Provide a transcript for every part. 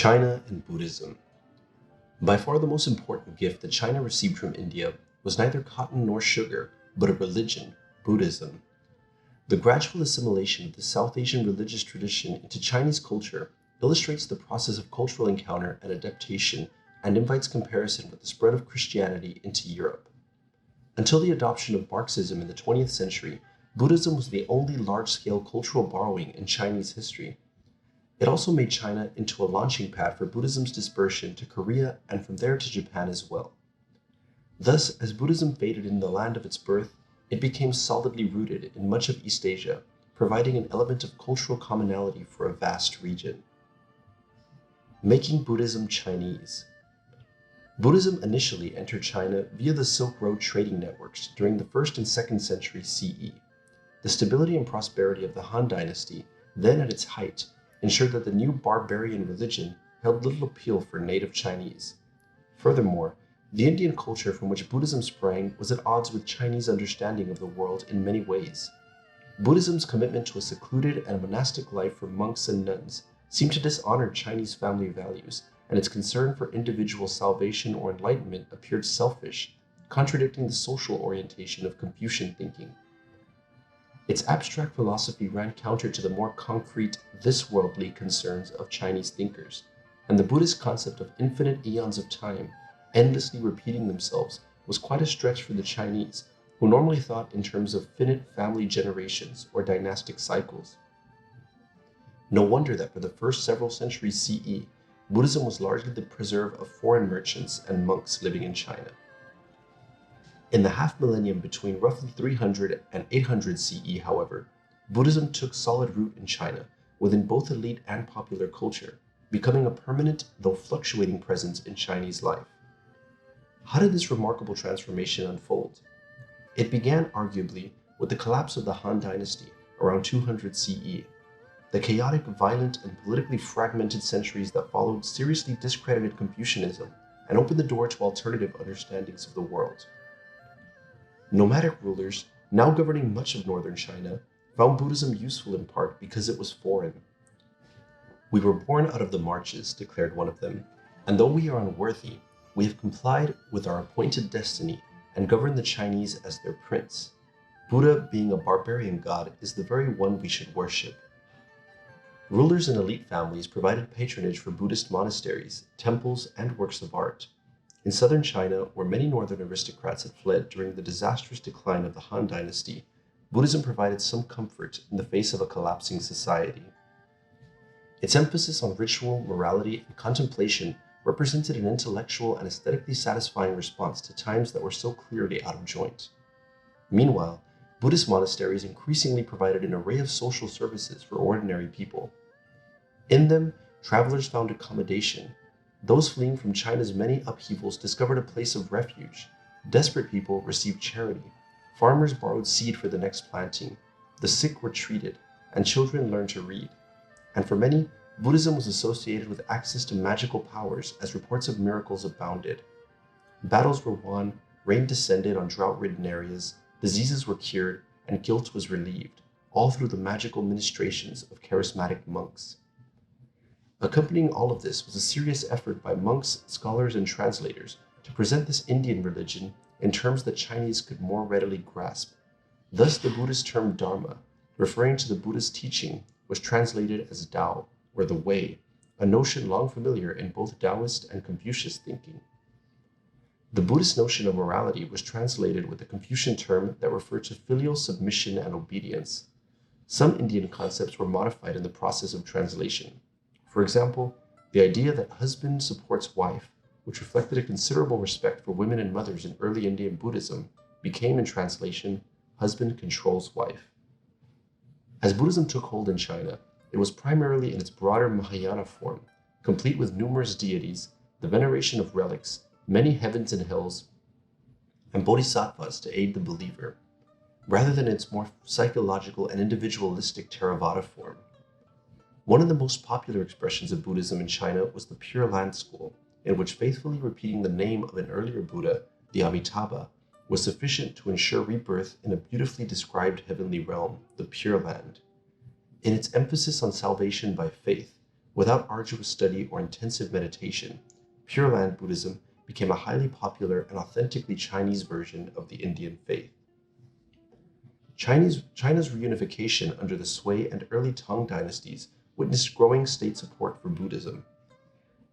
China and Buddhism. By far the most important gift that China received from India was neither cotton nor sugar, but a religion, Buddhism. The gradual assimilation of the South Asian religious tradition into Chinese culture illustrates the process of cultural encounter and adaptation and invites comparison with the spread of Christianity into Europe. Until the adoption of Marxism in the 20th century, Buddhism was the only large-scale cultural borrowing in Chinese history. It also made China into a launching pad for Buddhism's dispersion to Korea and from there to Japan as well. Thus, as Buddhism faded in the land of its birth, it became solidly rooted in much of East Asia, providing an element of cultural commonality for a vast region. Making Buddhism Chinese. Buddhism initially entered China via the Silk Road trading networks during the 1st and 2nd century CE. The stability and prosperity of the Han Dynasty, then at its height, ensured that the new barbarian religion held little appeal for native Chinese. Furthermore, the Indian culture from which Buddhism sprang was at odds with Chinese understanding of the world in many ways. Buddhism's commitment to a secluded and monastic life for monks and nuns seemed to dishonor Chinese family values, and its concern for individual salvation or enlightenment appeared selfish, contradicting the social orientation of Confucian thinking. Its abstract philosophy ran counter to the more concrete, this-worldly concerns of Chinese thinkers, and the Buddhist concept of infinite eons of time, endlessly repeating themselves, was quite a stretch for the Chinese, who normally thought in terms of finite family generations or dynastic cycles. No wonder that for the first several centuries CE, Buddhism was largely the preserve of foreign merchants and monks living in China. In the half-millennium between roughly 300 and 800 CE, however, Buddhism took solid root in China, within both elite and popular culture, becoming a permanent, though fluctuating presence in Chinese life. How did this remarkable transformation unfold? It began, arguably, with the collapse of the Han Dynasty around 200 CE. The chaotic, violent, and politically fragmented centuries that followed seriously discredited Confucianism and opened the door to alternative understandings of the world. Nomadic rulers, now governing much of northern China, found Buddhism useful in part because it was foreign. "We were born out of the marches," declared one of them, "and though we are unworthy, we have complied with our appointed destiny and governed the Chinese as their prince. Buddha, being a barbarian god, is the very one we should worship." Rulers and elite families provided patronage for Buddhist monasteries, temples, and works of art. In southern China, where many northern aristocrats had fled during the disastrous decline of the Han Dynasty, Buddhism provided some comfort in the face of a collapsing society. Its emphasis on ritual, morality, and contemplation represented an intellectual and aesthetically satisfying response to times that were so clearly out of joint. Meanwhile, Buddhist monasteries increasingly provided an array of social services for ordinary people. In them, travelers found accommodation. Those fleeing from China's many upheavals discovered a place of refuge. Desperate people received charity. Farmers borrowed seed for the next planting. The sick were treated, and children learned to read. And for many, Buddhism was associated with access to magical powers, as reports of miracles abounded. Battles were won, rain descended on drought-ridden areas, diseases were cured, and guilt was relieved, all through the magical ministrations of charismatic monks. Accompanying all of this was a serious effort by monks, scholars, and translators to present this Indian religion in terms that Chinese could more readily grasp. Thus, the Buddhist term Dharma, referring to the Buddhist teaching, was translated as Tao, or the Way, a notion long familiar in both Taoist and Confucius thinking. The Buddhist notion of morality was translated with the Confucian term that referred to filial submission and obedience. Some Indian concepts were modified in the process of translation. For example, the idea that husband supports wife, which reflected a considerable respect for women and mothers in early Indian Buddhism, became in translation, husband controls wife. As Buddhism took hold in China, it was primarily in its broader Mahayana form, complete with numerous deities, the veneration of relics, many heavens and hells, and bodhisattvas to aid the believer, rather than its more psychological and individualistic Theravada form. One of the most popular expressions of Buddhism in China was the Pure Land school, in which faithfully repeating the name of an earlier Buddha, the Amitabha, was sufficient to ensure rebirth in a beautifully described heavenly realm, the Pure Land. In its emphasis on salvation by faith, Without arduous study or intensive meditation, Pure Land Buddhism became a highly popular and authentically Chinese version of the Indian faith. China's reunification under the Sui and early Tang dynasties witnessed growing state support for Buddhism.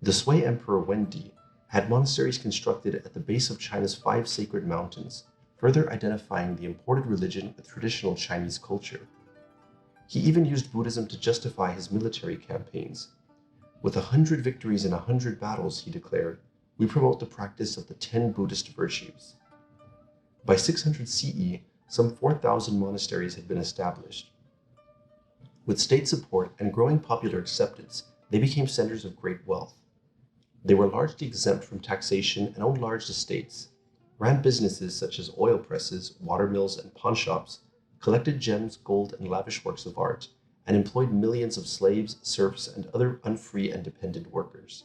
The Sui Emperor Wendi had monasteries constructed at the base of China's 5 sacred mountains, further identifying the imported religion with traditional Chinese culture. He even used Buddhism to justify his military campaigns. With 100 victories in 100 battles, he declared, we promote the practice of the 10 Buddhist virtues. By 600 CE, some 4,000 monasteries had been established. With state support and growing popular acceptance, they became centers of great wealth. They were largely exempt from taxation and owned large estates, ran businesses such as oil presses, water mills, and pawn shops, collected gems, gold, and lavish works of art, and employed millions of slaves, serfs, and other unfree and dependent workers.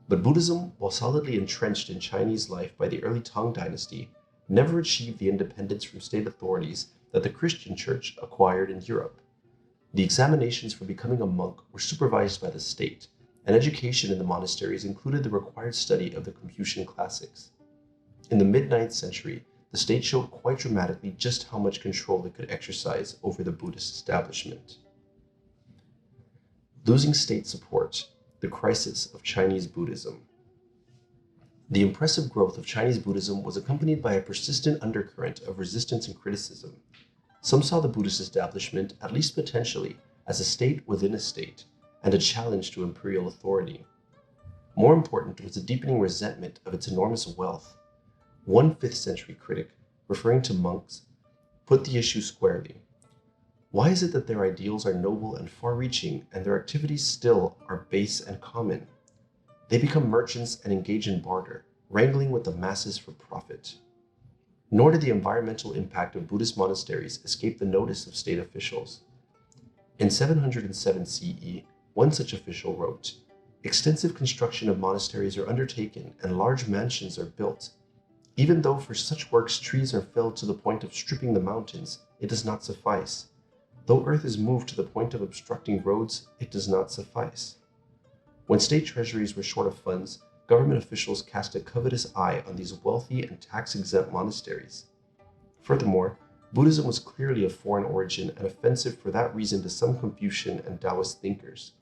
But Buddhism, while solidly entrenched in Chinese life by the early Tang dynasty, never achieved the independence from state authorities that the Christian Church acquired in Europe. The examinations for becoming a monk were supervised by the state, and education in the monasteries included the required study of the Confucian classics. In the mid-9th century, the state showed quite dramatically just how much control it could exercise over the Buddhist establishment. Losing state support, the crisis of Chinese Buddhism. The impressive growth of Chinese Buddhism was accompanied by a persistent undercurrent of resistance and criticism. Some saw the Buddhist establishment, at least potentially, as a state within a state, and a challenge to imperial authority. More important was the deepening resentment of its enormous wealth. One 5th century critic, referring to monks, put the issue squarely. Why is it that their ideals are noble and far-reaching, and their activities still are base and common? They become merchants and engage in barter, wrangling with the masses for profit. Nor did the environmental impact of Buddhist monasteries escape the notice of state officials. In 707 CE, one such official wrote, "Extensive construction of monasteries are undertaken and large mansions are built. Even though for such works trees are felled to the point of stripping the mountains, it does not suffice. Though earth is moved to the point of obstructing roads, it does not suffice." When state treasuries were short of funds, government officials cast a covetous eye on these wealthy and tax-exempt monasteries. Furthermore, Buddhism was clearly of foreign origin and offensive for that reason to some Confucian and Taoist thinkers.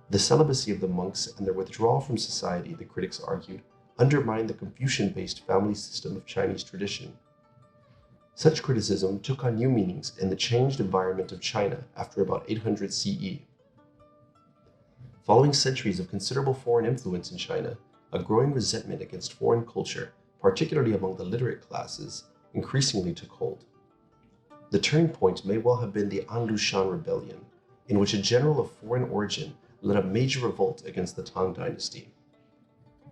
The celibacy of the monks and their withdrawal from society, the critics argued, undermined the Confucian-based family system of Chinese tradition. Such criticism took on new meanings in the changed environment of China after about 800 CE. Following centuries of considerable foreign influence in China, a growing resentment against foreign culture, particularly among the literate classes, increasingly took hold. The turning point may well have been the An Lushan Rebellion, in which a general of foreign origin led a major revolt against the Tang dynasty.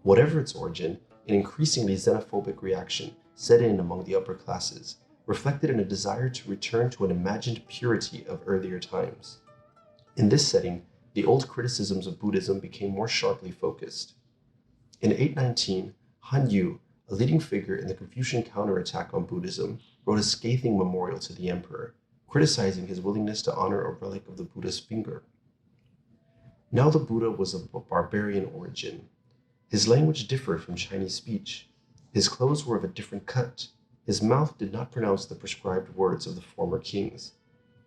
Whatever its origin, an increasingly xenophobic reaction set in among the upper classes, reflected in a desire to return to an imagined purity of earlier times. In this setting, the old criticisms of Buddhism became more sharply focused. In 819, Han Yu, a leading figure in the Confucian counterattack on Buddhism, wrote a scathing memorial to the emperor, criticizing his willingness to honor a relic of the Buddha's finger. Now the Buddha was of barbarian origin. His language differed from Chinese speech. His clothes were of a different cut. His mouth did not pronounce the prescribed words of the former kings.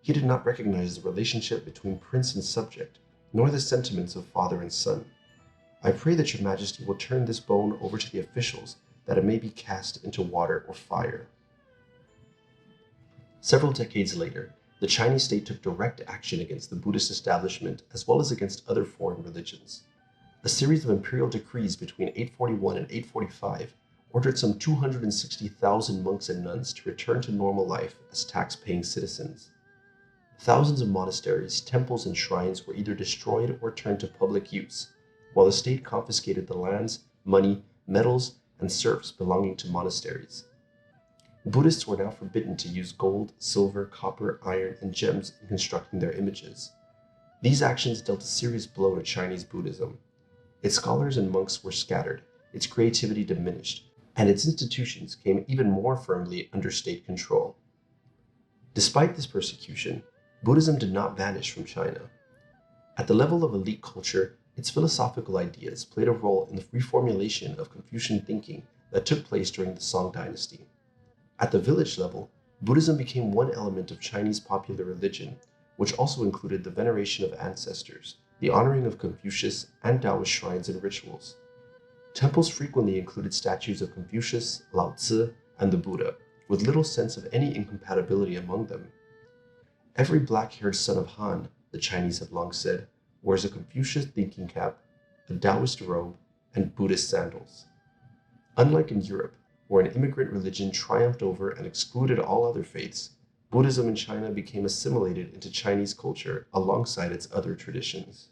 He did not recognize the relationship between prince and subject, nor the sentiments of father and son. I pray that your majesty will turn this bone over to the officials, that it may be cast into water or fire. Several decades later, the Chinese state took direct action against the Buddhist establishment as well as against other foreign religions. A series of imperial decrees between 841 and 845 ordered some 260,000 monks and nuns to return to normal life as tax-paying citizens. Thousands of monasteries, temples, and shrines were either destroyed or turned to public use, while the state confiscated the lands, money, metals, and serfs belonging to monasteries. Buddhists were now forbidden to use gold, silver, copper, iron, and gems in constructing their images. These actions dealt a serious blow to Chinese Buddhism. Its scholars and monks were scattered, its creativity diminished, and its institutions came even more firmly under state control. Despite this persecution, Buddhism did not vanish from China. At the level of elite culture, its philosophical ideas played a role in the reformulation of Confucian thinking that took place during the Song dynasty. At the village level, Buddhism became one element of Chinese popular religion, which also included the veneration of ancestors, the honoring of Confucius, and Taoist shrines and rituals. Temples frequently included statues of Confucius, Lao Tzu, and the Buddha, with little sense of any incompatibility among them. Every black-haired son of Han, the Chinese have long said, wears a Confucius thinking cap, a Taoist robe, and Buddhist sandals. Unlike in Europe, where an immigrant religion triumphed over and excluded all other faiths, Buddhism in China became assimilated into Chinese culture alongside its other traditions.